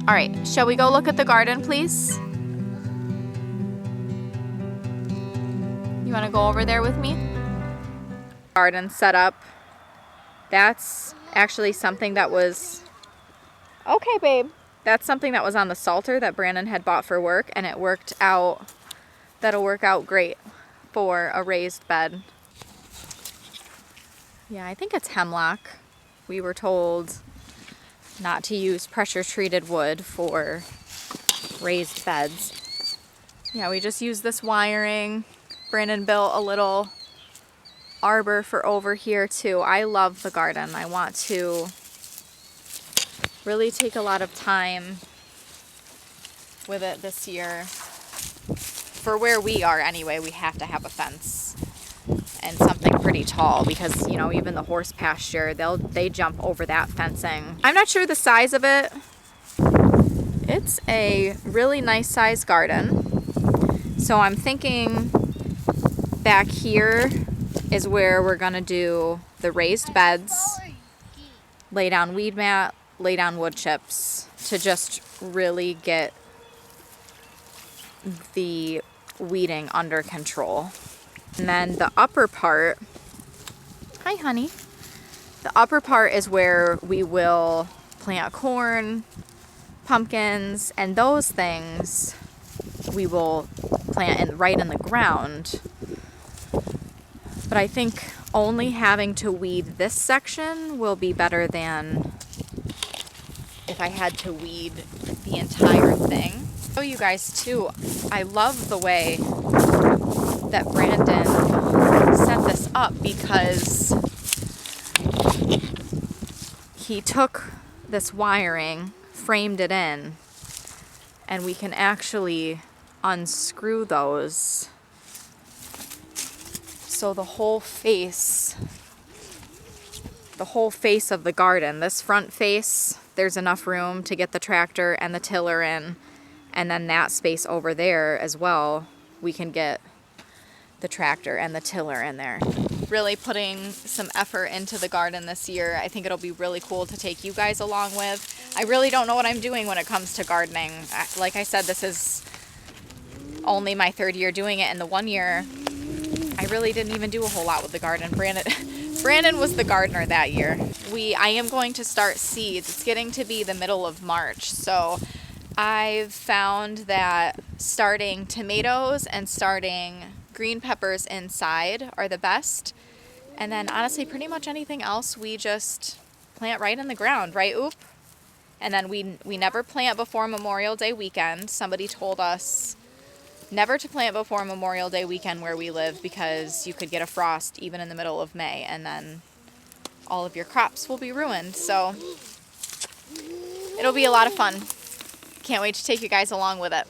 All right, shall we go look at the garden, please? You want to go over there with me? Garden set up. That's actually something that was... Okay, babe. That's something that was on the Salter that Brandon had bought for work, and it worked out. That'll work out great for a raised bed. Yeah, I think it's hemlock. We were told not to use pressure-treated wood for raised beds. Yeah, we just used this wiring. Brandon built a little arbor for over here too. I love the garden. I want to really take a lot of time with it this year. For where we are anyway, we have to have a fence and something pretty tall because, you know, even the horse pasture, they jump over that fencing. I'm not sure the size of it. It's a really nice sized garden. So I'm thinking back here is where we're gonna do the raised beds, lay down weed mat, lay down wood chips to just really get the weeding under control. And then the upper part, hi honey, the upper part is where we will plant corn, pumpkins, and those things we will plant right in the ground. But I think only having to weed this section will be better than if I had to weed the entire thing. Oh, you guys too, I love the way that Brandon set this up because he took this wiring, framed it in, and we can actually unscrew those. So the whole face of the garden, this front face, there's enough room to get the tractor and the tiller in, and then that space over there as well, we can get the tractor and the tiller in there. Really putting some effort into the garden this year. I think it'll be really cool to take you guys along with. I really don't know what I'm doing when it comes to gardening. Like I said, this is only my third year doing it, and the 1 year I really didn't even do a whole lot with the garden. Brandon was the gardener that year. I am going to start seeds. It's getting to be the middle of March, so I've found that starting tomatoes and starting green peppers inside are the best. And then honestly, pretty much anything else we just plant right in the ground, right, Oop? And then we never plant before Memorial Day weekend. Somebody told us never to plant before Memorial Day weekend where we live because you could get a frost even in the middle of May and then all of your crops will be ruined. So it'll be a lot of fun. Can't wait to take you guys along with it.